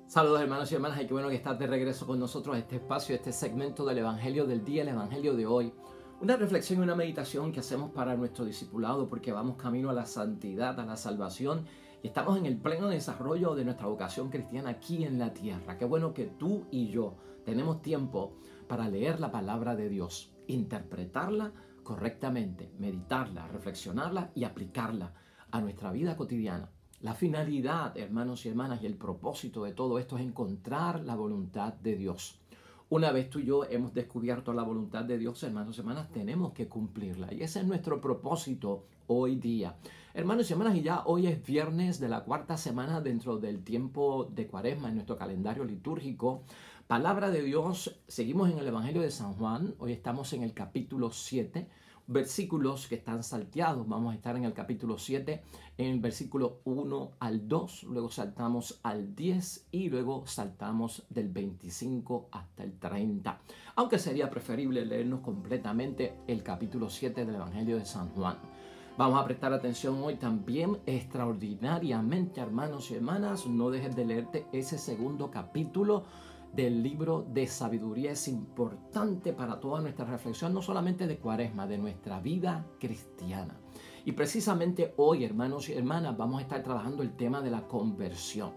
Saludos hermanos y hermanas, y qué bueno que estás de regreso con nosotros a este espacio, este segmento del Evangelio del día, el Evangelio de hoy. Una reflexión y una meditación que hacemos para nuestro discipulado porque vamos camino a la santidad, a la salvación y estamos en el pleno desarrollo de nuestra vocación cristiana aquí en la tierra. Qué bueno que tú y yo tenemos tiempo para leer la palabra de Dios, interpretarla correctamente, meditarla, reflexionarla y aplicarla a nuestra vida cotidiana. La finalidad, hermanos y hermanas, y el propósito de todo esto es encontrar la voluntad de Dios. Una vez tú y yo hemos descubierto la voluntad de Dios, hermanos y hermanas, tenemos que cumplirla. Y ese es nuestro propósito hoy día. Hermanos y hermanas, y ya hoy es viernes de la cuarta semana dentro del tiempo de Cuaresma en nuestro calendario litúrgico. Palabra de Dios, seguimos en el Evangelio de San Juan. Hoy estamos en el capítulo 7. Versículos que están salteados. Vamos a estar en el capítulo 7, en el versículo 1 al 2, luego saltamos al 10 y luego saltamos del 25 hasta el 30. Aunque sería preferible leernos completamente el capítulo 7 del Evangelio de San Juan. Vamos a prestar atención hoy también extraordinariamente, hermanos y hermanas. No dejes de leerte ese segundo capítulo del libro de sabiduría. Es importante para toda nuestra reflexión, no solamente de Cuaresma, de nuestra vida cristiana. Y precisamente hoy, hermanos y hermanas, vamos a estar trabajando el tema de la conversión.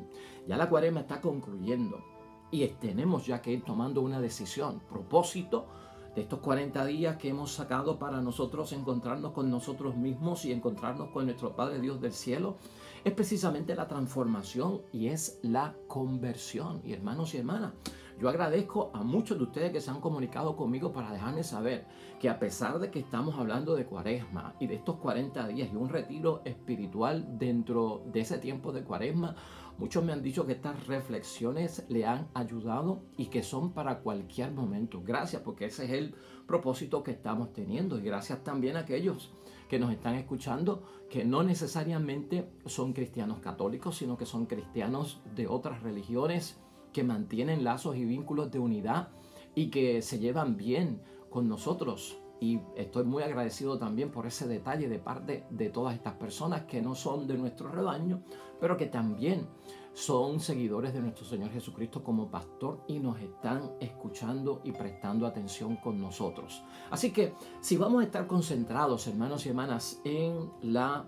Ya la Cuaresma está concluyendo y tenemos ya que ir tomando una decisión, propósito de estos 40 días que hemos sacado para nosotros encontrarnos con nosotros mismos y encontrarnos con nuestro Padre Dios del cielo, es precisamente la transformación y es la conversión. Y hermanos y hermanas, yo agradezco a muchos de ustedes que se han comunicado conmigo para dejarme saber que a pesar de que estamos hablando de Cuaresma y de estos 40 días y un retiro espiritual dentro de ese tiempo de Cuaresma, muchos me han dicho que estas reflexiones le han ayudado y que son para cualquier momento. Gracias, porque ese es el propósito que estamos teniendo. Y gracias también a aquellos que nos están escuchando que no necesariamente son cristianos católicos, sino que son cristianos de otras religiones que mantienen lazos y vínculos de unidad y que se llevan bien con nosotros. Y estoy muy agradecido también por ese detalle de parte de todas estas personas que no son de nuestro rebaño, pero que también son seguidores de nuestro Señor Jesucristo como pastor y nos están escuchando y prestando atención con nosotros. Así que si vamos a estar concentrados, hermanos y hermanas, en la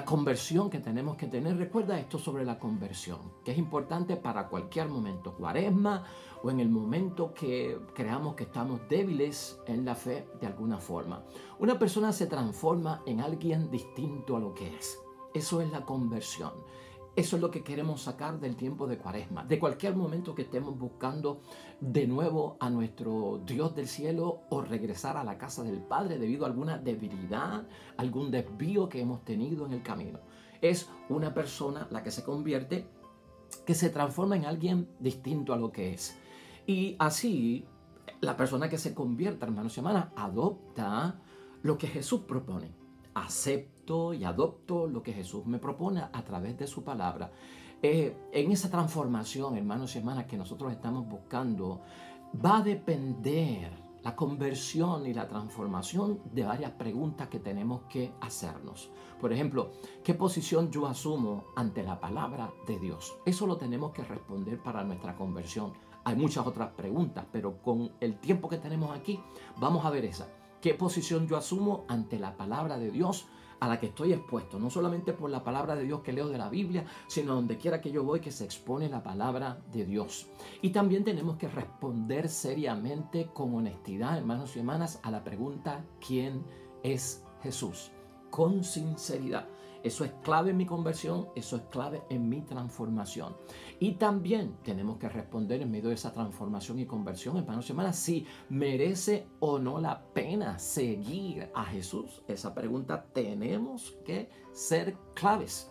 conversión que tenemos que tener, recuerda esto sobre la conversión, que es importante para cualquier momento, Cuaresma o en el momento que creamos que estamos débiles en la fe de alguna forma. Una persona se transforma en alguien distinto a lo que es. Eso es la conversión. Eso es lo que queremos sacar del tiempo de Cuaresma, de cualquier momento que estemos buscando de nuevo a nuestro Dios del cielo o regresar a la casa del Padre debido a alguna debilidad, algún desvío que hemos tenido en el camino. Es una persona la que se convierte, que se transforma en alguien distinto a lo que es. Y así, la persona que se convierta, hermanos y hermanas, adopta lo que Jesús propone. Acepto y adopto lo que Jesús me propone a través de su palabra. En esa transformación, hermanos y hermanas, que nosotros estamos buscando, va a depender la conversión y la transformación de varias preguntas que tenemos que hacernos. Por ejemplo, ¿qué posición yo asumo ante la palabra de Dios? Eso lo tenemos que responder para nuestra conversión. Hay muchas otras preguntas, pero con el tiempo que tenemos aquí, vamos a ver esa. ¿Qué posición yo asumo ante la palabra de Dios a la que estoy expuesto? No solamente por la palabra de Dios que leo de la Biblia, sino donde quiera que yo voy que se expone la palabra de Dios. Y también tenemos que responder seriamente, con honestidad, hermanos y hermanas, a la pregunta ¿quién es Jesús? Con sinceridad. Eso es clave en mi conversión, eso es clave en mi transformación. Y también tenemos que responder en medio de esa transformación y conversión, hermanos y hermanas, si merece o no la pena seguir a Jesús. Esa pregunta tenemos que ser claves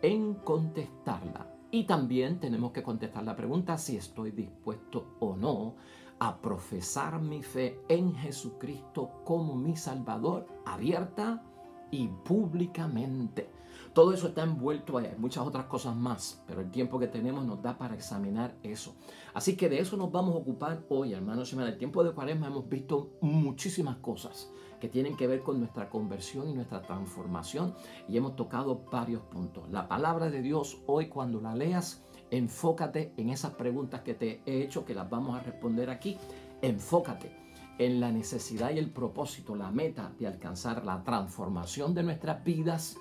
en contestarla. Y también tenemos que contestar la pregunta si estoy dispuesto o no a profesar mi fe en Jesucristo como mi Salvador, abierta y públicamente. Todo eso está envuelto ahí. Hay muchas otras cosas más, pero el tiempo que tenemos nos da para examinar eso. Así que de eso nos vamos a ocupar hoy, hermanos y hermanas. En el tiempo de Cuaresma hemos visto muchísimas cosas que tienen que ver con nuestra conversión y nuestra transformación y hemos tocado varios puntos. La palabra de Dios hoy, cuando la leas, Enfócate en esas preguntas que te he hecho, que las vamos a responder aquí. Enfócate en la necesidad y el propósito, la meta de alcanzar la transformación de nuestras vidas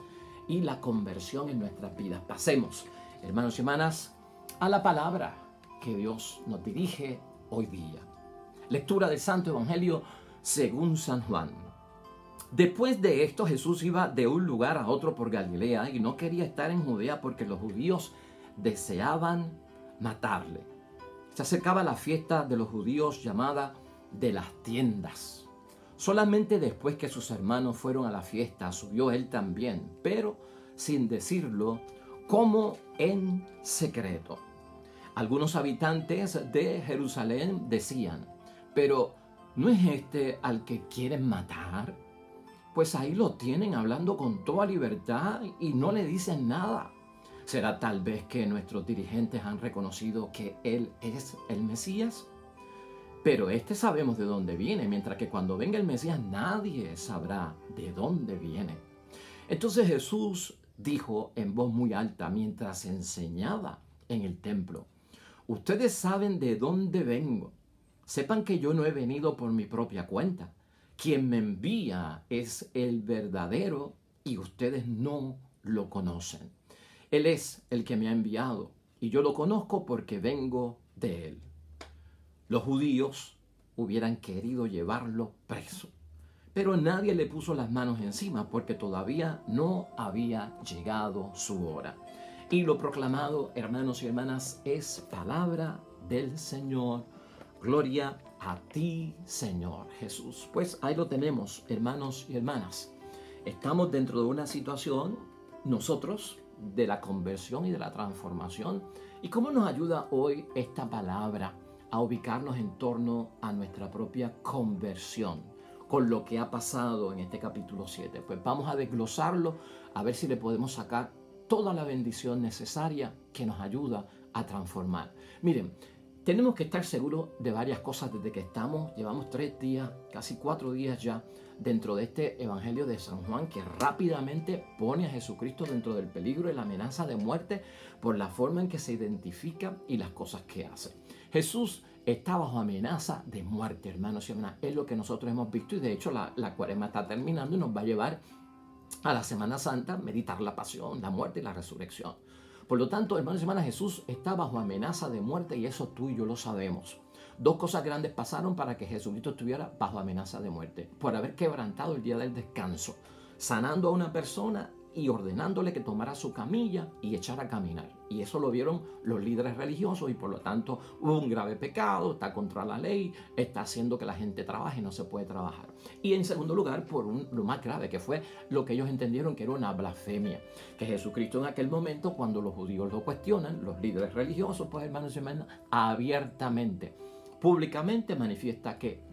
y la conversión en nuestras vidas. Pasemos, hermanos y hermanas, a la palabra que Dios nos dirige hoy día. Lectura del Santo Evangelio según San Juan. Después de esto, Jesús iba de un lugar a otro por Galilea y no quería estar en Judea porque los judíos deseaban matarle. Se acercaba la fiesta de los judíos llamada de las tiendas. Solamente después que sus hermanos fueron a la fiesta, subió él también, pero sin decirlo, como en secreto. Algunos habitantes de Jerusalén decían, pero ¿no es este al que quieren matar? Pues ahí lo tienen hablando con toda libertad y no le dicen nada. ¿Será tal vez que nuestros dirigentes han reconocido que él es el Mesías? Pero este sabemos de dónde viene, mientras que cuando venga el Mesías nadie sabrá de dónde viene. Entonces Jesús dijo en voz muy alta mientras enseñaba en el templo, ustedes saben de dónde vengo. Sepan que yo no he venido por mi propia cuenta. Quien me envía es el verdadero y ustedes no lo conocen. Él es el que me ha enviado y yo lo conozco porque vengo de él. Los judíos hubieran querido llevarlo preso, pero nadie le puso las manos encima porque todavía no había llegado su hora. Y lo proclamado, hermanos y hermanas, es palabra del Señor. Gloria a ti, Señor Jesús. Pues ahí lo tenemos, hermanos y hermanas. Estamos dentro de una situación, nosotros, de la conversión y de la transformación. ¿Y cómo nos ayuda hoy esta palabra a ubicarnos en torno a nuestra propia conversión con lo que ha pasado en este capítulo 7? Pues vamos a desglosarlo, a ver si le podemos sacar toda la bendición necesaria que nos ayuda a transformar. Miren, tenemos que estar seguros de varias cosas desde que llevamos 3 días, casi 4 días ya, dentro de este Evangelio de San Juan, que rápidamente pone a Jesucristo dentro del peligro y la amenaza de muerte por la forma en que se identifica y las cosas que hace. Jesús está bajo amenaza de muerte, hermanos y hermanas. Es lo que nosotros hemos visto y de hecho la cuaresma está terminando y nos va a llevar a la Semana Santa a meditar la pasión, la muerte y la resurrección. Por lo tanto, hermanos y hermanas, Jesús está bajo amenaza de muerte y eso tú y yo lo sabemos. 2 cosas grandes pasaron para que Jesucristo estuviera bajo amenaza de muerte. Por haber quebrantado el día del descanso, sanando a una persona y ordenándole que tomara su camilla y echara a caminar. Y eso lo vieron los líderes religiosos y por lo tanto hubo un grave pecado, está contra la ley, está haciendo que la gente trabaje y no se puede trabajar. Y en segundo lugar, lo más grave, que fue lo que ellos entendieron que era una blasfemia. Que Jesucristo en aquel momento, cuando los judíos lo cuestionan, los líderes religiosos, pues hermanos y hermanas, abiertamente, públicamente manifiesta que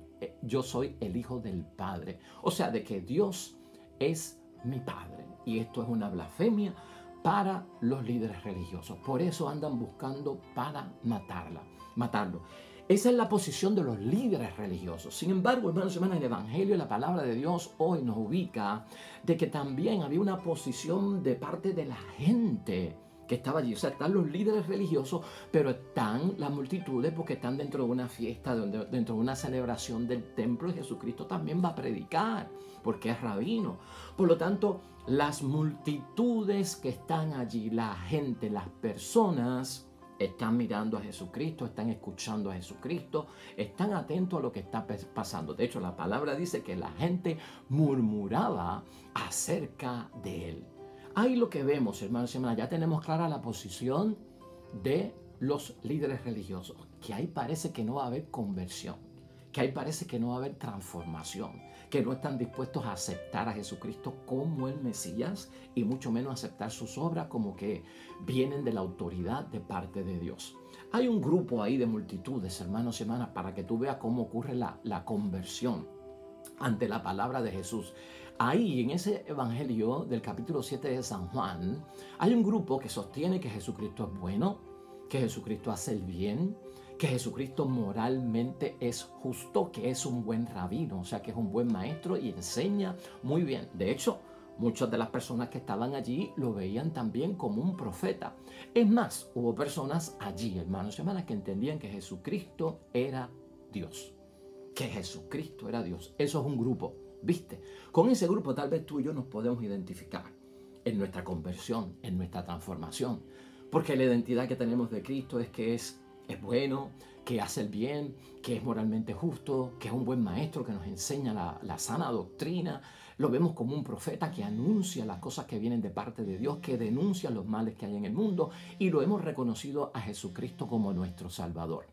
yo soy el Hijo del Padre. O sea, de que Dios es mi Padre. Y esto es una blasfemia para los líderes religiosos. Por eso andan buscando para matarlo. Esa es la posición de los líderes religiosos. Sin embargo, hermanos y hermanas, el Evangelio y la palabra de Dios hoy nos ubica de que también había una posición de parte de la gente que estaba allí. O sea, están los líderes religiosos, pero están las multitudes porque están dentro de una fiesta, dentro de una celebración del templo y Jesucristo también va a predicar porque es rabino. Por lo tanto, las multitudes que están allí, la gente, las personas, están mirando a Jesucristo, están escuchando a Jesucristo, están atentos a lo que está pasando. De hecho, la palabra dice que la gente murmuraba acerca de él. Ahí lo que vemos, hermanos y hermanas, ya tenemos clara la posición de los líderes religiosos, que ahí parece que no va a haber conversión, que ahí parece que no va a haber transformación, que no están dispuestos a aceptar a Jesucristo como el Mesías y mucho menos aceptar sus obras como que vienen de la autoridad de parte de Dios. Hay un grupo ahí de multitudes, hermanos y hermanas, para que tú veas cómo ocurre la conversión ante la palabra de Jesús. Ahí, en ese evangelio del capítulo 7 de San Juan, hay un grupo que sostiene que Jesucristo es bueno, que Jesucristo hace el bien, que Jesucristo moralmente es justo, que es un buen rabino, o sea, que es un buen maestro y enseña muy bien. De hecho, Muchas de las personas que estaban allí lo veían también como un profeta. Es más, hubo personas allí, hermanos y hermanas, que entendían que Jesucristo era Dios. Que Jesucristo era Dios. Eso es un grupo, ¿viste? Con ese grupo tal vez tú y yo nos podemos identificar en nuestra conversión, en nuestra transformación. Porque la identidad que tenemos de Cristo es que es bueno, que hace el bien, que es moralmente justo, que es un buen maestro, que nos enseña la sana doctrina. Lo vemos como un profeta que anuncia las cosas que vienen de parte de Dios, que denuncia los males que hay en el mundo, y lo hemos reconocido a Jesucristo como nuestro Salvador.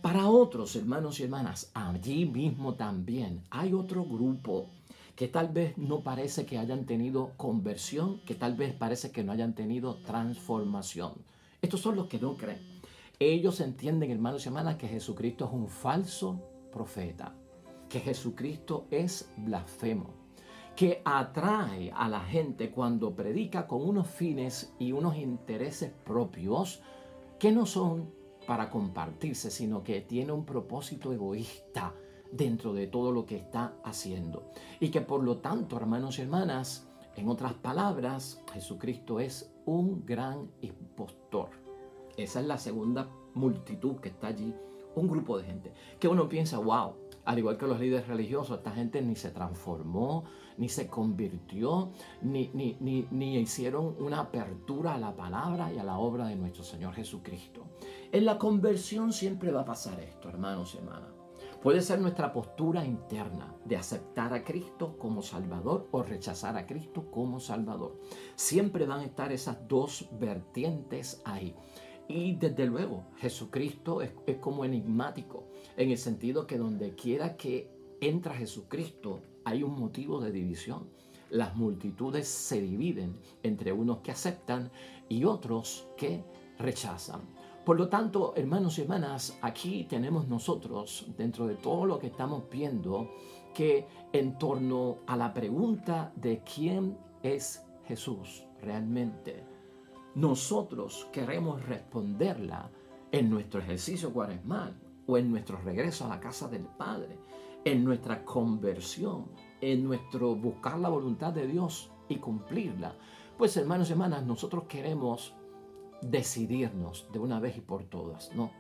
Para otros, hermanos y hermanas, allí mismo también hay otro grupo que tal vez no parece que hayan tenido conversión, que tal vez parece que no hayan tenido transformación. Estos son los que no creen. Ellos entienden, hermanos y hermanas, que Jesucristo es un falso profeta, que Jesucristo es blasfemo, que atrae a la gente cuando predica con unos fines y unos intereses propios que no son para compartirse, sino que tiene un propósito egoísta dentro de todo lo que está haciendo. Y que por lo tanto, hermanos y hermanas, en otras palabras, Jesucristo es un gran impostor. Esa es la segunda multitud que está allí, un grupo de gente, que uno piensa, wow, al igual que los líderes religiosos, esta gente ni se transformó, ni se convirtió, ni hicieron una apertura a la palabra y a la obra de nuestro Señor Jesucristo. En la conversión siempre va a pasar esto, hermanos y hermanas. Puede ser nuestra postura interna de aceptar a Cristo como Salvador o rechazar a Cristo como Salvador. Siempre van a estar esas dos vertientes ahí. Y desde luego, Jesucristo es como enigmático, en el sentido que donde quiera que entra Jesucristo hay un motivo de división. Las multitudes se dividen entre unos que aceptan y otros que rechazan. Por lo tanto, hermanos y hermanas, aquí tenemos nosotros, dentro de todo lo que estamos viendo, que en torno a la pregunta de quién es Jesús realmente, nosotros queremos responderla en nuestro ejercicio cuaresmal o en nuestro regreso a la casa del Padre, en nuestra conversión, en nuestro buscar la voluntad de Dios y cumplirla. Pues hermanos y hermanas, nosotros queremos decidirnos de una vez y por todas, ¿no?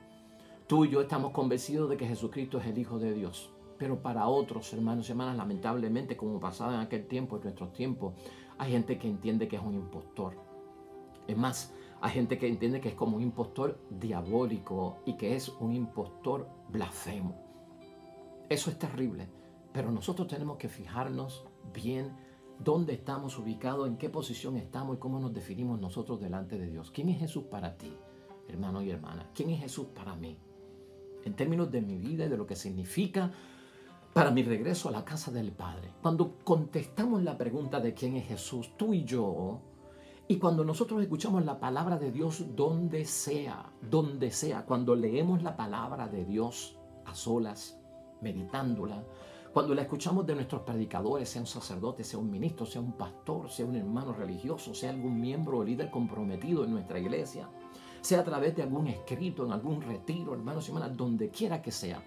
Tú y yo estamos convencidos de que Jesucristo es el Hijo de Dios, pero para otros, hermanos y hermanas, lamentablemente, como pasaba en aquel tiempo, en nuestros tiempos, hay gente que entiende que es un impostor. Es más, hay gente que entiende que es como un impostor diabólico y que es un impostor blasfemo. Eso es terrible, pero nosotros tenemos que fijarnos bien dónde estamos ubicados, en qué posición estamos y cómo nos definimos nosotros delante de Dios. ¿Quién es Jesús para ti, hermano y hermana? ¿Quién es Jesús para mí? En términos de mi vida y de lo que significa para mi regreso a la casa del Padre. Cuando contestamos la pregunta de quién es Jesús, tú y yo, y cuando nosotros escuchamos la palabra de Dios donde sea, cuando leemos la palabra de Dios a solas, meditándola, cuando la escuchamos de nuestros predicadores, sea un sacerdote, sea un ministro, sea un pastor, sea un hermano religioso, sea algún miembro o líder comprometido en nuestra iglesia, sea a través de algún escrito, en algún retiro, hermanos y hermanas, donde quiera que sea.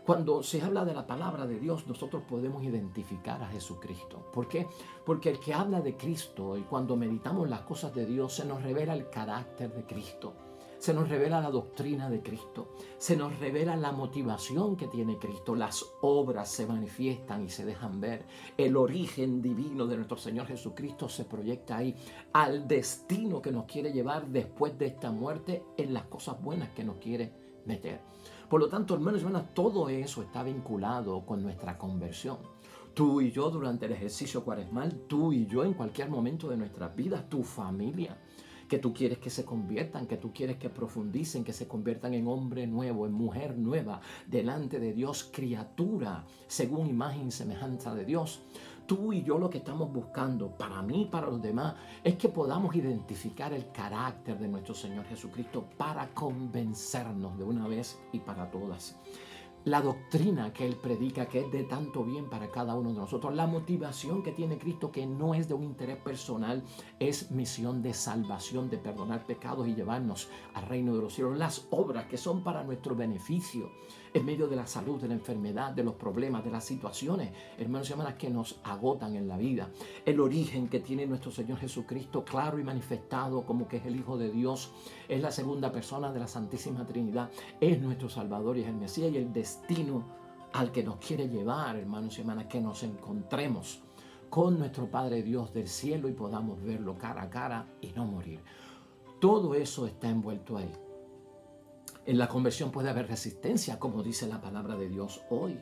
Cuando se habla de la palabra de Dios, nosotros podemos identificar a Jesucristo. ¿Por qué? Porque el que habla de Cristo y cuando meditamos las cosas de Dios, se nos revela el carácter de Cristo. Se nos revela la doctrina de Cristo. Se nos revela la motivación que tiene Cristo. Las obras se manifiestan y se dejan ver. El origen divino de nuestro Señor Jesucristo se proyecta ahí al destino que nos quiere llevar después de esta muerte en las cosas buenas que nos quiere meter. Por lo tanto, hermanos y hermanas, todo eso está vinculado con nuestra conversión. Tú y yo durante el ejercicio cuaresmal, tú y yo en cualquier momento de nuestras vidas, tu familia, que tú quieres que se conviertan, que tú quieres que profundicen, que se conviertan en hombre nuevo, en mujer nueva, delante de Dios, criatura, según imagen y semejanza de Dios. Tú y yo lo que estamos buscando, para mí y para los demás, es que podamos identificar el carácter de nuestro Señor Jesucristo para convencernos de una vez y para todas. la doctrina que Él predica, que es de tanto bien para cada uno de nosotros, la motivación que tiene Cristo, que no es de un interés personal, es misión de salvación, de perdonar pecados y llevarnos al reino de los cielos, las obras que son para nuestro beneficio, en medio de la salud, de la enfermedad, de los problemas, de las situaciones, hermanos y hermanas, que nos agotan en la vida, el origen que tiene nuestro Señor Jesucristo, claro y manifestado como que es el Hijo de Dios, es la segunda persona de la Santísima Trinidad, es nuestro Salvador y es el Mesías, y el destino al que nos quiere llevar, hermanos y hermanas, que nos encontremos con nuestro Padre Dios del cielo y podamos verlo cara a cara y no morir. Todo eso está envuelto ahí. En la conversión puede haber resistencia, como dice la palabra de Dios hoy.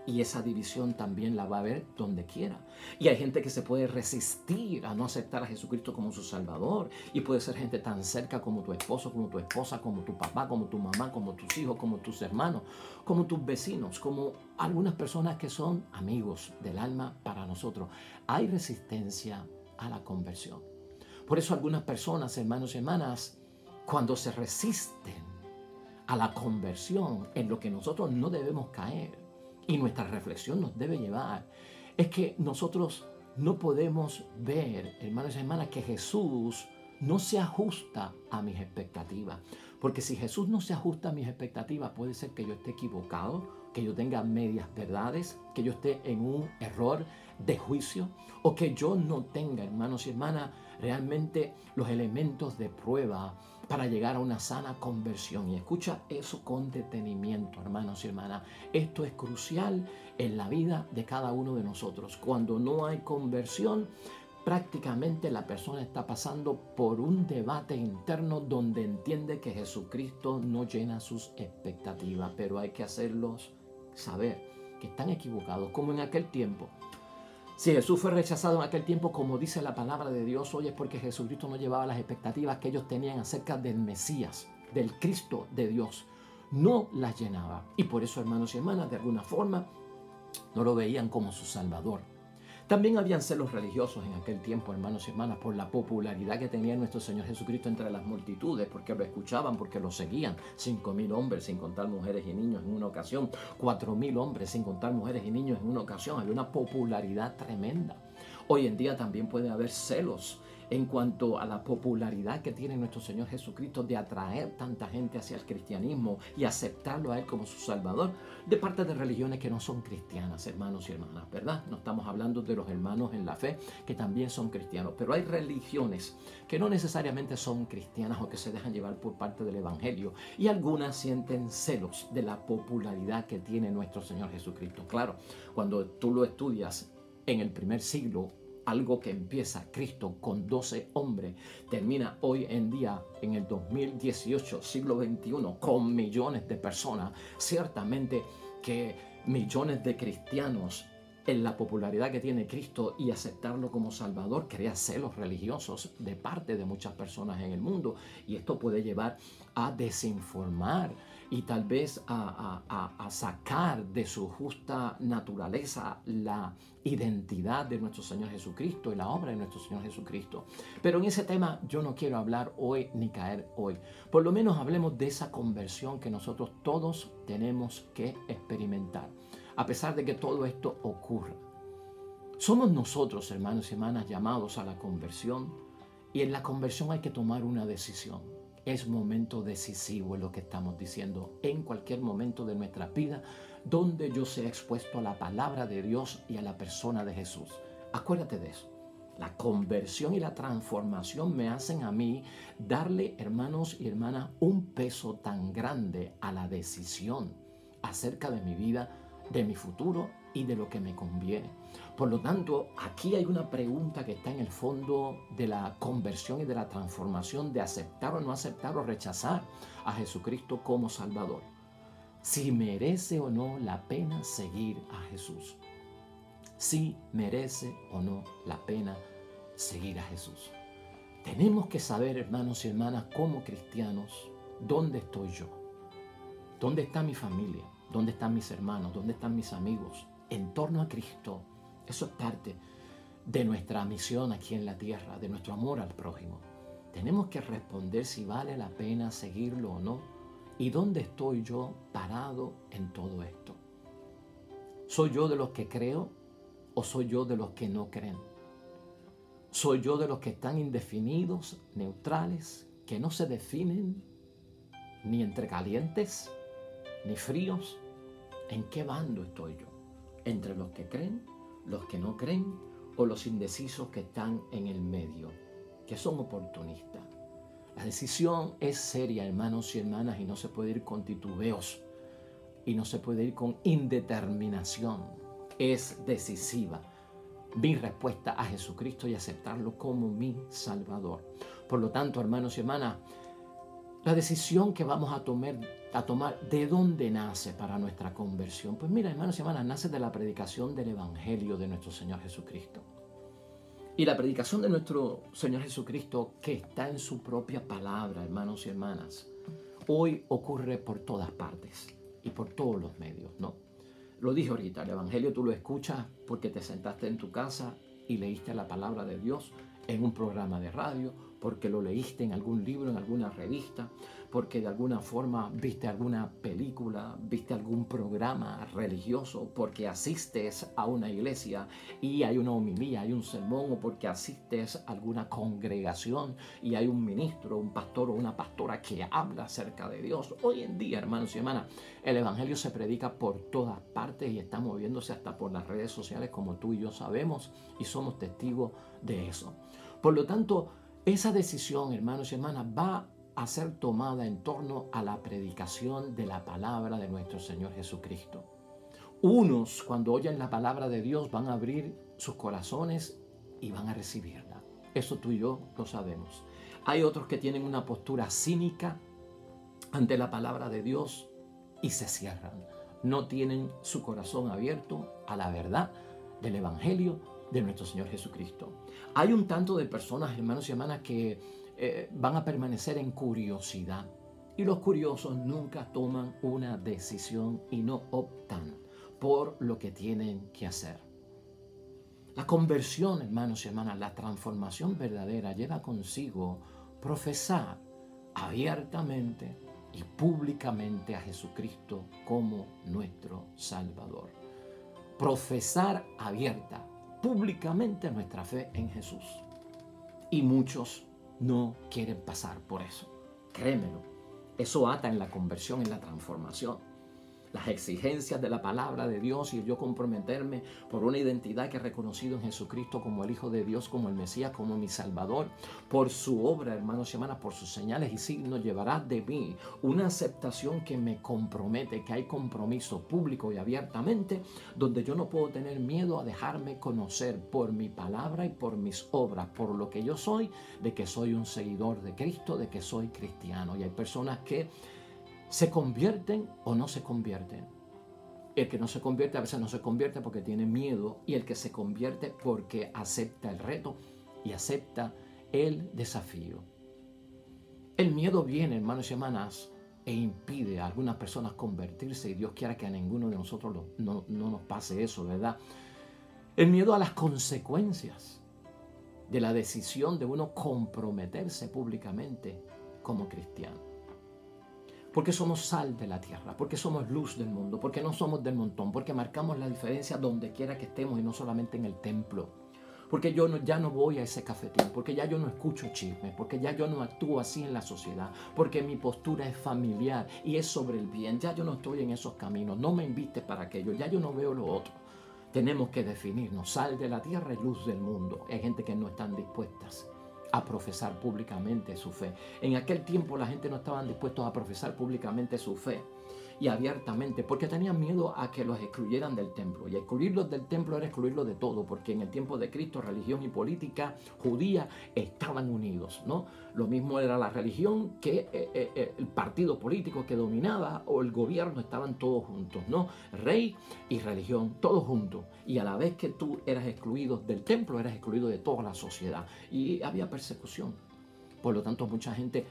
Y esa división también la va a haber donde quiera. Y hay gente que se puede resistir a no aceptar a Jesucristo como su Salvador. Y puede ser gente tan cerca como tu esposo, como tu esposa, como tu papá, como tu mamá, como tus hijos, como tus hermanos, como tus vecinos, como algunas personas que son amigos del alma para nosotros. Hay resistencia a la conversión. Por eso algunas personas, hermanos y hermanas, cuando se resisten a la conversión, en lo que nosotros no debemos caer, y nuestra reflexión nos debe llevar, es que nosotros no podemos ver, hermanos y hermanas, que Jesús no se ajusta a mis expectativas. Porque si Jesús no se ajusta a mis expectativas, puede ser que yo esté equivocado, que yo tenga medias verdades, que yo esté en un error de juicio, o que yo no tenga, hermanos y hermanas, realmente los elementos de prueba para llegar a una sana conversión. Y escucha eso con detenimiento, hermanos y hermanas. Esto es crucial en la vida de cada uno de nosotros. Cuando no hay conversión, prácticamente la persona está pasando por un debate interno donde entiende que Jesucristo no llena sus expectativas, pero hay que hacerlos saber que están equivocados, como en aquel tiempo. Si Jesús fue rechazado en aquel tiempo, como dice la palabra de Dios hoy, es porque Jesucristo no llevaba las expectativas que ellos tenían acerca del Mesías, del Cristo de Dios. No las llenaba. Y por eso, hermanos y hermanas, de alguna forma, no lo veían como su Salvador. También habían celos religiosos en aquel tiempo, hermanos y hermanas, por la popularidad que tenía nuestro Señor Jesucristo entre las multitudes, porque lo escuchaban, porque lo seguían. 5,000 hombres, sin contar mujeres y niños en una ocasión. 4,000 hombres, sin contar mujeres y niños en una ocasión. Había una popularidad tremenda. Hoy en día también puede haber celos en cuanto a la popularidad que tiene nuestro Señor Jesucristo de atraer tanta gente hacia el cristianismo y aceptarlo a Él como su Salvador, de parte de religiones que no son cristianas, hermanos y hermanas, ¿verdad? No estamos hablando de los hermanos en la fe, que también son cristianos, pero hay religiones que no necesariamente son cristianas o que se dejan llevar por parte del Evangelio, y algunas sienten celos de la popularidad que tiene nuestro Señor Jesucristo. Claro, cuando tú lo estudias en el primer siglo, algo que empieza Cristo con 12 hombres, termina hoy en día en el 2018, siglo XXI, con millones de personas. Ciertamente que millones de cristianos, en la popularidad que tiene Cristo y aceptarlo como Salvador, crea celos religiosos de parte de muchas personas en el mundo, y esto puede llevar a desinformar y tal vez a sacar de su justa naturaleza la identidad de nuestro Señor Jesucristo y la obra de nuestro Señor Jesucristo. Pero en ese tema yo no quiero hablar hoy ni caer hoy. Por lo menos hablemos de esa conversión que nosotros todos tenemos que experimentar, a pesar de que todo esto ocurra. Somos nosotros, hermanos y hermanas, llamados a la conversión, y en la conversión hay que tomar una decisión. Es momento decisivo, es lo que estamos diciendo, en cualquier momento de nuestra vida donde yo sea expuesto a la palabra de Dios y a la persona de Jesús. Acuérdate de eso. La conversión y la transformación me hacen a mí darle, hermanos y hermanas, un peso tan grande a la decisión acerca de mi vida, de mi futuro y de lo que me conviene. Por lo tanto, aquí hay una pregunta que está en el fondo de la conversión y de la transformación, de aceptar o no aceptar o rechazar a Jesucristo como Salvador. Si merece o no la pena seguir a Jesús. Si merece o no la pena seguir a Jesús. Tenemos que saber, hermanos y hermanas, como cristianos, ¿dónde estoy yo? ¿Dónde está mi familia? ¿Dónde están mis hermanos? ¿Dónde están mis amigos? En torno a Cristo. Eso es parte de nuestra misión aquí en la tierra, de nuestro amor al prójimo. Tenemos que responder si vale la pena seguirlo o no. ¿Y dónde estoy yo parado en todo esto? ¿Soy yo de los que creo o soy yo de los que no creen? ¿Soy yo de los que están indefinidos, neutrales, que no se definen ni entre calientes ni fríos? ¿En qué bando estoy yo? ¿Entre los que creen, los que no creen o los indecisos que están en el medio, que son oportunistas? La decisión es seria, hermanos y hermanas, y no se puede ir con titubeos y no se puede ir con indeterminación. Es decisiva. Mi respuesta a Jesucristo y aceptarlo como mi Salvador. Por lo tanto, hermanos y hermanas, la decisión que vamos a tomar, ¿de dónde nace para nuestra conversión? Pues mira, hermanos y hermanas, nace de la predicación del Evangelio de nuestro Señor Jesucristo. Y la predicación de nuestro Señor Jesucristo, que está en su propia palabra, hermanos y hermanas, hoy ocurre por todas partes y por todos los medios, ¿no? Lo dije ahorita, el Evangelio tú lo escuchas porque te sentaste en tu casa y leíste la palabra de Dios en un programa de radio, porque lo leíste en algún libro, en alguna revista, porque de alguna forma viste alguna película, viste algún programa religioso, porque asistes a una iglesia y hay una homilía, hay un sermón, o porque asistes a alguna congregación y hay un ministro, un pastor o una pastora que habla acerca de Dios. Hoy en día, hermanos y hermanas, el Evangelio se predica por todas partes y está moviéndose hasta por las redes sociales, como tú y yo sabemos, y somos testigos de eso. Por lo tanto, esa decisión, hermanos y hermanas, va a ser tomada en torno a la predicación de la palabra de nuestro Señor Jesucristo. Unos, cuando oyen la palabra de Dios, van a abrir sus corazones y van a recibirla. Eso tú y yo lo sabemos. Hay otros que tienen una postura cínica ante la palabra de Dios y se cierran. No tienen su corazón abierto a la verdad del Evangelio de nuestro Señor Jesucristo. Hay un tanto de personas, hermanos y hermanas, que van a permanecer en curiosidad. Y los curiosos nunca toman una decisión y no optan por lo que tienen que hacer. La conversión, hermanos y hermanas, la transformación verdadera lleva consigo profesar abiertamente y públicamente a Jesucristo como nuestro Salvador. Profesar abierta, públicamente nuestra fe en Jesús. Y muchos no quieren pasar por eso. Créemelo, eso ata en la conversión, en la transformación. Las exigencias de la palabra de Dios y yo comprometerme por una identidad que he reconocido en Jesucristo como el Hijo de Dios, como el Mesías, como mi Salvador, por su obra, hermanos y hermanas, por sus señales y signos, llevará de mí una aceptación que me compromete, que hay compromiso público y abiertamente, donde yo no puedo tener miedo a dejarme conocer por mi palabra y por mis obras, por lo que yo soy, de que soy un seguidor de Cristo, de que soy cristiano. Y hay personas que se convierten o no se convierten. El que no se convierte a veces no se convierte porque tiene miedo, y el que se convierte porque acepta el reto y acepta el desafío. El miedo viene, hermanos y hermanas, e impide a algunas personas convertirse, y Dios quiera que a ninguno de nosotros no nos pase eso, ¿verdad? El miedo a las consecuencias de la decisión de uno comprometerse públicamente como cristiano. Porque somos sal de la tierra, porque somos luz del mundo, porque no somos del montón, porque marcamos la diferencia donde quiera que estemos y no solamente en el templo. Porque ya no voy a ese cafetín, porque ya yo no escucho chismes, porque ya yo no actúo así en la sociedad, porque mi postura es familiar y es sobre el bien. Ya yo no estoy en esos caminos, no me invites para aquello, ya yo no veo lo otro. Tenemos que definirnos, sal de la tierra y luz del mundo. Hay gente que no están dispuestas a profesar públicamente su fe. En aquel tiempo la gente no estaba dispuesta a profesar públicamente su fe y abiertamente, porque tenían miedo a que los excluyeran del templo. Y excluirlos del templo era excluirlos de todo, porque en el tiempo de Cristo religión y política judía estaban unidos, ¿no? Lo mismo era la religión que el partido político que dominaba o el gobierno, estaban todos juntos, ¿no? Rey y religión, todos juntos. Y a la vez que tú eras excluido del templo, eras excluido de toda la sociedad. Y había persecución. Por lo tanto, mucha gente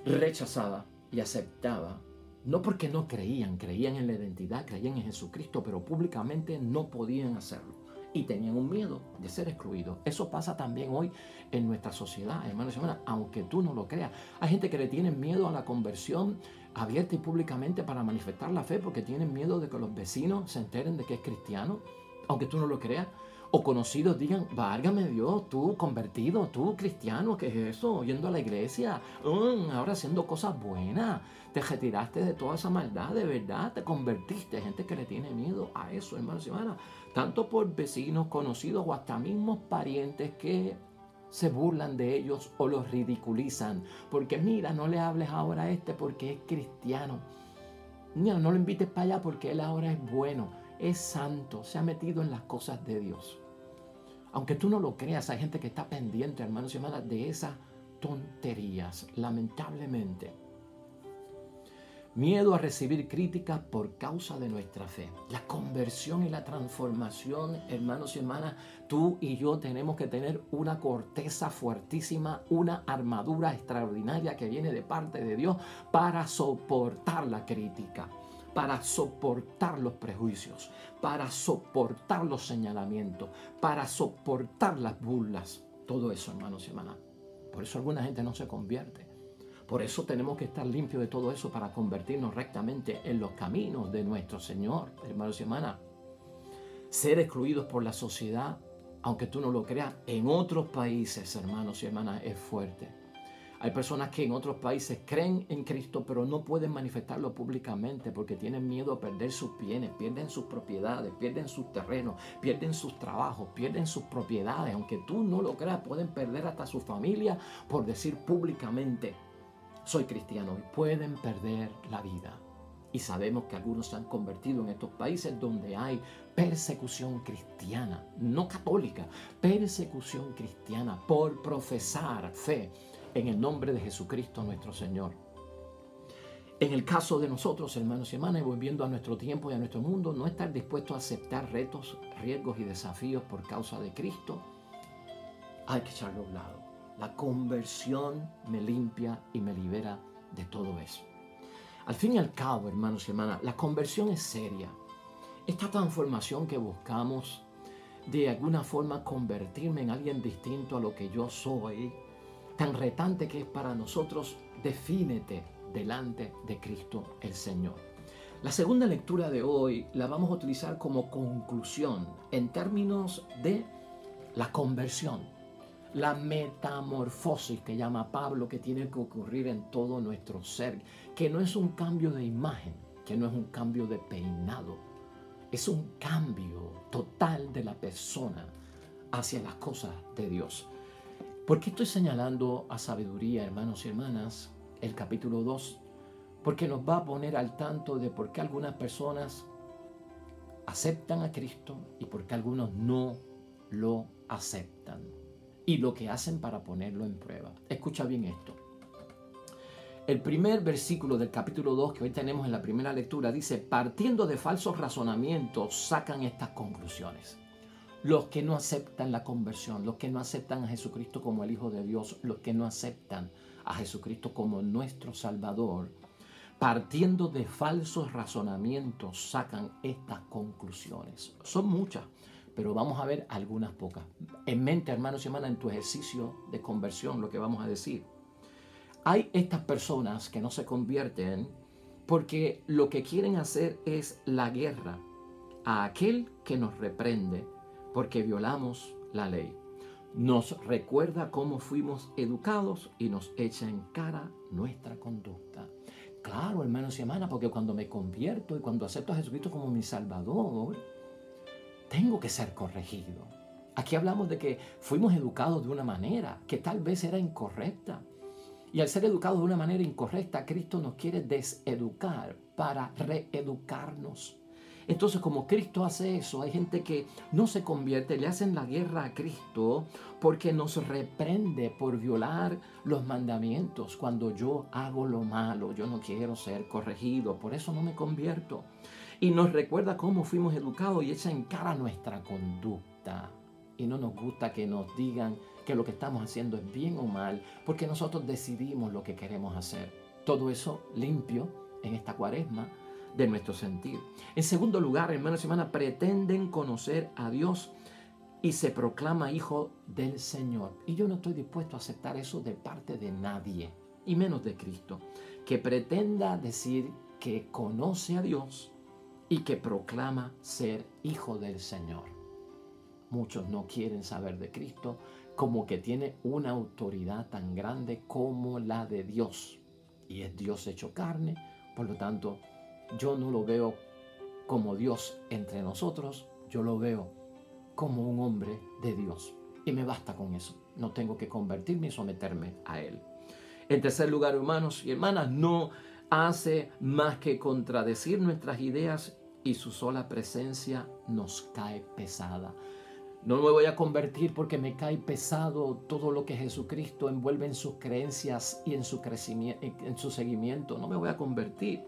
rechazaba y aceptaba. No porque no creían en la identidad, creían en Jesucristo, pero públicamente no podían hacerlo. Y tenían un miedo de ser excluidos. Eso pasa también hoy en nuestra sociedad, hermanos y hermanas, aunque tú no lo creas. Hay gente que le tiene miedo a la conversión abierta y públicamente para manifestar la fe porque tienen miedo de que los vecinos se enteren de que es cristiano, aunque tú no lo creas. O conocidos digan, válgame Dios, tú convertido, tú cristiano, ¿qué es eso? Yendo a la iglesia, ahora haciendo cosas buenas, te retiraste de toda esa maldad, de verdad, te convertiste. Hay gente que le tiene miedo a eso, hermanos y hermanas, tanto por vecinos, conocidos o hasta mismos parientes que se burlan de ellos o los ridiculizan. Porque mira, no le hables ahora a este porque es cristiano. Mira, no lo invites para allá porque él ahora es bueno, es santo, se ha metido en las cosas de Dios. Aunque tú no lo creas, hay gente que está pendiente, hermanos y hermanas, de esas tonterías, lamentablemente. Miedo a recibir críticas por causa de nuestra fe. La conversión y la transformación, hermanos y hermanas, tú y yo tenemos que tener una corteza fuertísima, una armadura extraordinaria que viene de parte de Dios para soportar la crítica, para soportar los prejuicios, para soportar los señalamientos, para soportar las burlas. Todo eso, hermanos y hermanas. Por eso alguna gente no se convierte. Por eso tenemos que estar limpios de todo eso para convertirnos rectamente en los caminos de nuestro Señor, hermanos y hermanas. Ser excluidos por la sociedad, aunque tú no lo creas, en otros países, hermanos y hermanas, es fuerte. Hay personas que en otros países creen en Cristo, pero no pueden manifestarlo públicamente porque tienen miedo a perder sus bienes, pierden sus propiedades, pierden sus terrenos, pierden sus trabajos, pierden sus propiedades. Aunque tú no lo creas, pueden perder hasta su familia por decir públicamente, soy cristiano, y pueden perder la vida. Y sabemos que algunos se han convertido en estos países donde hay persecución cristiana, no católica, persecución cristiana por profesar fe en el nombre de Jesucristo nuestro Señor. En el caso de nosotros, hermanos y hermanas, volviendo a nuestro tiempo y a nuestro mundo, no estar dispuesto a aceptar retos, riesgos y desafíos por causa de Cristo, hay que echarlo a un lado. La conversión me limpia y me libera de todo eso. Al fin y al cabo, hermanos y hermanas, la conversión es seria. Esta transformación que buscamos, de alguna forma convertirme en alguien distinto a lo que yo soy, tan retante que es para nosotros, defínete delante de Cristo el Señor. La segunda lectura de hoy la vamos a utilizar como conclusión en términos de la conversión, la metamorfosis que llama Pablo, que tiene que ocurrir en todo nuestro ser, que no es un cambio de imagen, que no es un cambio de peinado, es un cambio total de la persona hacia las cosas de Dios. ¿Por qué estoy señalando a sabiduría, hermanos y hermanas, el capítulo 2? Porque nos va a poner al tanto de por qué algunas personas aceptan a Cristo y por qué algunos no lo aceptan. Y lo que hacen para ponerlo en prueba. Escucha bien esto. El primer versículo del capítulo 2 que hoy tenemos en la primera lectura dice, partiendo de falsos razonamientos sacan estas conclusiones. Los que no aceptan la conversión, los que no aceptan a Jesucristo como el Hijo de Dios, los que no aceptan a Jesucristo como nuestro Salvador, partiendo de falsos razonamientos sacan estas conclusiones. Son muchas, pero vamos a ver algunas pocas. En mente, hermanos y hermanas, en tu ejercicio de conversión, lo que vamos a decir. Hay estas personas que no se convierten porque lo que quieren hacer es la guerra a aquel que nos reprende porque violamos la ley. Nos recuerda cómo fuimos educados y nos echa en cara nuestra conducta. Claro, hermanos y hermanas, porque cuando me convierto y cuando acepto a Jesucristo como mi Salvador, tengo que ser corregido. Aquí hablamos de que fuimos educados de una manera que tal vez era incorrecta. Y al ser educados de una manera incorrecta, Cristo nos quiere deseducar para reeducarnos. Entonces, como Cristo hace eso, hay gente que no se convierte, le hacen la guerra a Cristo porque nos reprende por violar los mandamientos. Cuando yo hago lo malo, yo no quiero ser corregido, por eso no me convierto. Y nos recuerda cómo fuimos educados y echa en cara nuestra conducta. Y no nos gusta que nos digan que lo que estamos haciendo es bien o mal, porque nosotros decidimos lo que queremos hacer. Todo eso limpio en esta cuaresma de nuestro sentir. En segundo lugar, hermanos y hermanas, pretenden conocer a Dios y se proclama hijo del Señor. Y yo no estoy dispuesto a aceptar eso de parte de nadie, y menos de Cristo. que pretenda decir que conoce a Dios y que proclama ser hijo del Señor. Muchos no quieren saber de Cristo, como que tiene una autoridad tan grande como la de Dios. Y es Dios hecho carne, por lo tanto, yo no lo veo como Dios entre nosotros, yo lo veo como un hombre de Dios. Y me basta con eso. No tengo que convertirme y someterme a Él. En tercer lugar, hermanos y hermanas, no hace más que contradecir nuestras ideas y su sola presencia nos cae pesada. No me voy a convertir porque me cae pesado todo lo que Jesucristo envuelve en sus creencias y en su crecimiento, en su seguimiento. No me voy a convertir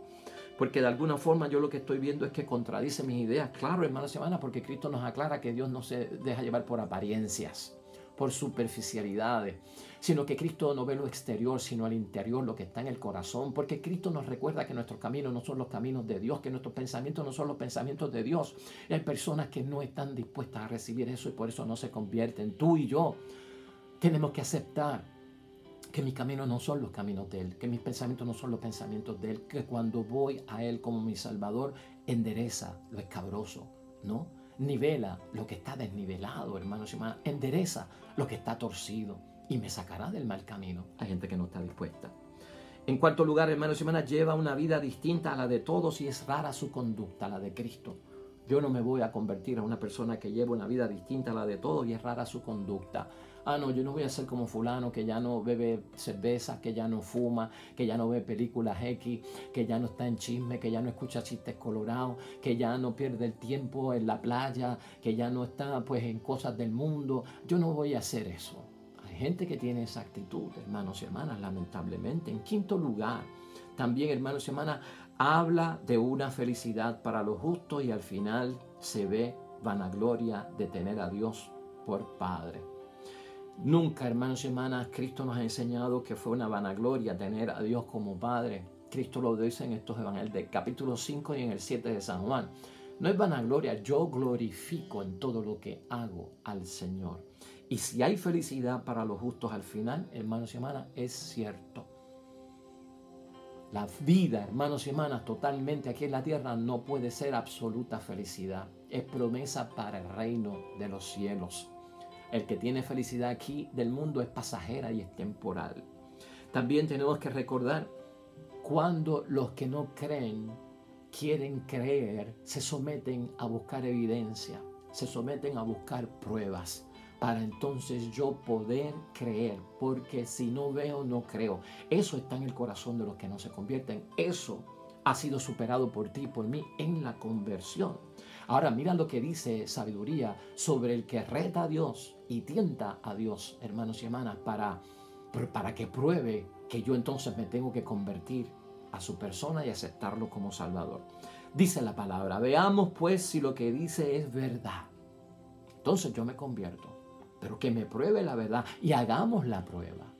porque de alguna forma yo lo que estoy viendo es que contradice mis ideas. Claro, hermanos y hermanas, porque Cristo nos aclara que Dios no se deja llevar por apariencias, por superficialidades, sino que Cristo no ve lo exterior, sino al interior, lo que está en el corazón, porque Cristo nos recuerda que nuestros caminos no son los caminos de Dios, que nuestros pensamientos no son los pensamientos de Dios. Y hay personas que no están dispuestas a recibir eso y por eso no se convierten. Tú y yo tenemos que aceptar que mis caminos no son los caminos de Él, que mis pensamientos no son los pensamientos de Él, que cuando voy a Él como mi Salvador, endereza lo escabroso, ¿no? Nivela lo que está desnivelado, hermanos y hermanas, endereza lo que está torcido y me sacará del mal camino. Hay gente que no está dispuesta. En cuarto lugar, hermanos y hermanas, lleva una vida distinta a la de todos y es rara su conducta, la de Cristo. Yo no me voy a convertir a una persona que lleva una vida distinta a la de todos y es rara su conducta. No, yo no voy a ser como fulano que ya no bebe cerveza, que ya no fuma, que ya no ve películas X, que ya no está en chisme, que ya no escucha chistes colorados, que ya no pierde el tiempo en la playa, que ya no está pues en cosas del mundo. Yo no voy a hacer eso. Hay gente que tiene esa actitud, hermanos y hermanas, lamentablemente. En quinto lugar, también, hermanos y hermanas, habla de una felicidad para los justos y al final se ve vanagloria de tener a Dios por Padre. Nunca, hermanos y hermanas, Cristo nos ha enseñado que fue una vanagloria tener a Dios como Padre. Cristo lo dice en estos evangelios del capítulo 5 y en el 7 de San Juan. No es vanagloria, yo glorifico en todo lo que hago al Señor. Y si hay felicidad para los justos al final, hermanos y hermanas, es cierto. La vida, hermanos y hermanas, totalmente aquí en la tierra no puede ser absoluta felicidad. Es promesa para el reino de los cielos. El que tiene felicidad aquí del mundo es pasajera y es temporal. También tenemos que recordar cuando los que no creen quieren creer, se someten a buscar evidencia, se someten a buscar pruebas para entonces yo poder creer, porque si no veo, no creo. Eso está en el corazón de los que no se convierten. Eso ha sido superado por ti y por mí en la conversión. Ahora mira lo que dice sabiduría sobre el que reta a Dios y tienta a Dios, hermanos y hermanas, para que pruebe que yo entonces me tengo que convertir a su persona y aceptarlo como Salvador. Dice la palabra, veamos pues si lo que dice es verdad. Entonces yo me convierto, pero que me pruebe la verdad y hagamos la prueba.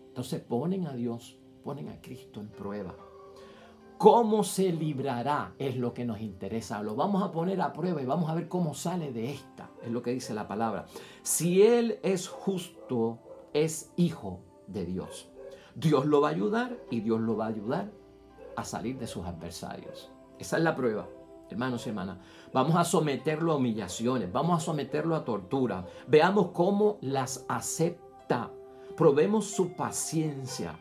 Entonces ponen a Dios, ponen a Cristo en prueba. ¿Cómo se librará? Es lo que nos interesa. Lo vamos a poner a prueba y vamos a ver cómo sale de esta. Es lo que dice la palabra. Si Él es justo, es hijo de Dios. Dios lo va a ayudar y Dios lo va a ayudar a salir de sus adversarios. Esa es la prueba, hermanos y hermanas. Vamos a someterlo a humillaciones, vamos a someterlo a tortura. Veamos cómo las acepta. Probemos su paciencia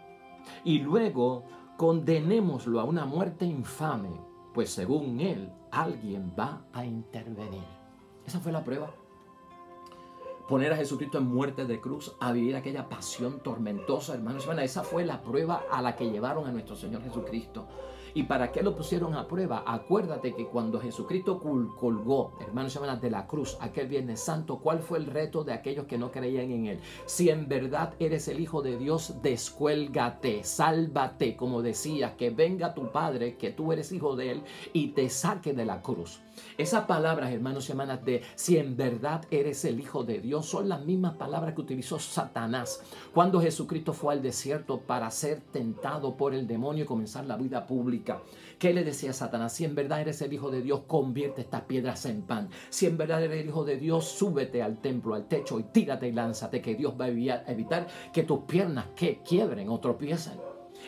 y luego condenémoslo a una muerte infame, pues según él, alguien va a intervenir. Esa fue la prueba. Poner a Jesucristo en muerte de cruz, a vivir aquella pasión tormentosa, hermanos y hermanas. Esa fue la prueba a la que llevaron a nuestro Señor Jesucristo. ¿Y para qué lo pusieron a prueba? Acuérdate que cuando Jesucristo colgó, hermanos y hermanas, de la cruz, aquel Viernes Santo, ¿cuál fue el reto de aquellos que no creían en Él? Si en verdad eres el Hijo de Dios, descuélgate, sálvate, como decías, que venga tu Padre, que tú eres hijo de Él, y te saque de la cruz. Esas palabras, hermanos y hermanas, de si en verdad eres el Hijo de Dios, son las mismas palabras que utilizó Satanás cuando Jesucristo fue al desierto para ser tentado por el demonio y comenzar la vida pública. ¿Qué le decía a Satanás? Si en verdad eres el Hijo de Dios, convierte estas piedras en pan. Si en verdad eres el Hijo de Dios, súbete al templo, al techo y tírate y lánzate, que Dios va a evitar que tus piernas quiebren o tropiecen.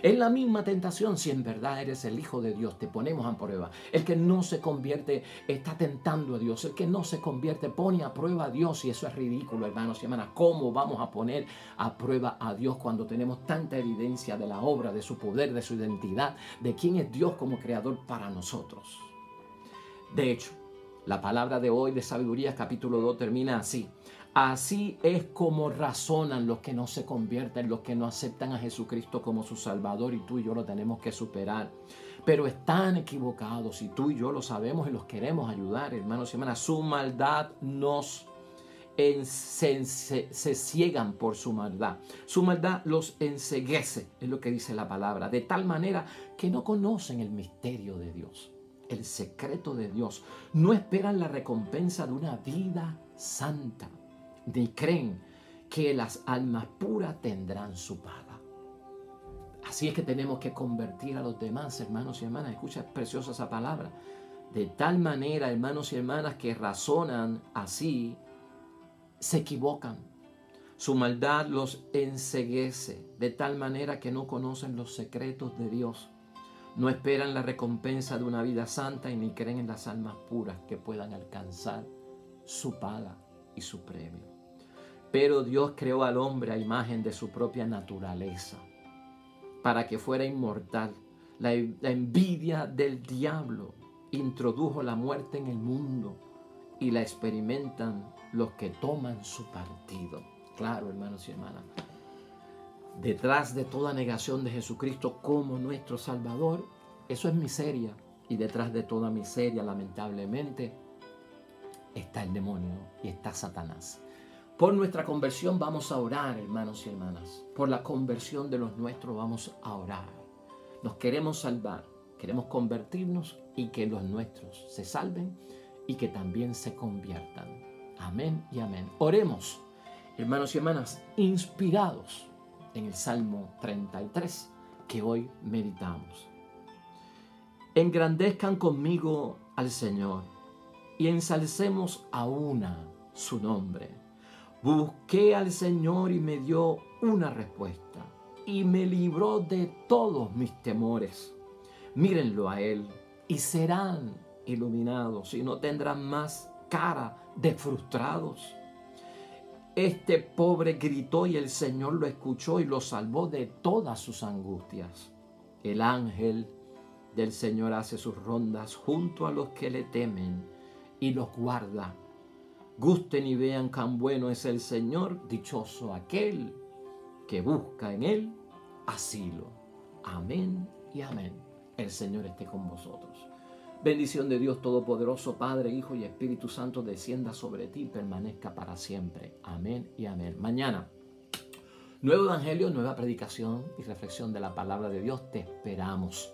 En la misma tentación, si en verdad eres el Hijo de Dios, te ponemos a prueba. El que no se convierte está tentando a Dios. El que no se convierte pone a prueba a Dios. Y eso es ridículo, hermanos y hermanas. ¿Cómo vamos a poner a prueba a Dios cuando tenemos tanta evidencia de la obra, de su poder, de su identidad, de quién es Dios como creador para nosotros? De hecho, la palabra de hoy de Sabiduría capítulo 2 termina así. Así es como razonan los que no se convierten, los que no aceptan a Jesucristo como su Salvador, y tú y yo lo tenemos que superar. Pero están equivocados y tú y yo lo sabemos y los queremos ayudar, hermanos y hermanas. Su maldad se ciegan por su maldad. Su maldad los enceguece, es lo que dice la palabra, de tal manera que no conocen el misterio de Dios, el secreto de Dios. No esperan la recompensa de una vida santa, ni creen que las almas puras tendrán su paga. Así es que tenemos que convertir a los demás, hermanos y hermanas. Escucha, es preciosa esa palabra. De tal manera, hermanos y hermanas, que razonan así, se equivocan. Su maldad los enceguece, de tal manera que no conocen los secretos de Dios. No esperan la recompensa de una vida santa y ni creen en las almas puras que puedan alcanzar su paga y su premio. Pero Dios creó al hombre a imagen de su propia naturaleza, para que fuera inmortal. La envidia del diablo introdujo la muerte en el mundo y la experimentan los que toman su partido. Claro, hermanos y hermanas, detrás de toda negación de Jesucristo como nuestro Salvador, eso es miseria. Y detrás de toda miseria, lamentablemente, está el demonio y está Satanás. Por nuestra conversión vamos a orar, hermanos y hermanas. Por la conversión de los nuestros vamos a orar. Nos queremos salvar, queremos convertirnos y que los nuestros se salven y que también se conviertan. Amén y amén. Oremos, hermanos y hermanas, inspirados en el Salmo 33 que hoy meditamos. Engrandezcan conmigo al Señor y ensalcemos a una su nombre. Busqué al Señor y me dio una respuesta y me libró de todos mis temores. Mírenlo a Él y serán iluminados y no tendrán más cara de frustrados. Este pobre gritó y el Señor lo escuchó y lo salvó de todas sus angustias. El ángel del Señor hace sus rondas junto a los que le temen y los guarda. Gusten y vean cuán bueno es el Señor, dichoso aquel que busca en Él asilo. Amén y amén. El Señor esté con vosotros. Bendición de Dios Todopoderoso, Padre, Hijo y Espíritu Santo, descienda sobre ti y permanezca para siempre. Amén y amén. Mañana, nuevo evangelio, nueva predicación y reflexión de la palabra de Dios. Te esperamos.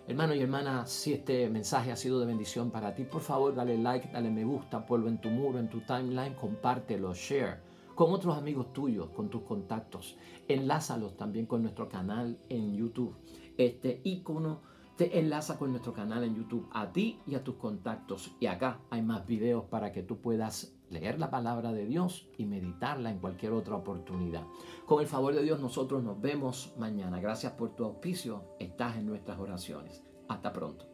Hermano y hermana, si este mensaje ha sido de bendición para ti, por favor, dale like, dale me gusta, ponlo en tu muro, en tu timeline, compártelo, share con otros amigos tuyos, con tus contactos. Enlázalos también con nuestro canal en YouTube. Este icono te enlaza con nuestro canal en YouTube a ti y a tus contactos. Y acá hay más videos para que tú puedas leer la palabra de Dios y meditarla en cualquier otra oportunidad. Con el favor de Dios, nosotros nos vemos mañana. Gracias por tu auspicio. Estás en nuestras oraciones. Hasta pronto.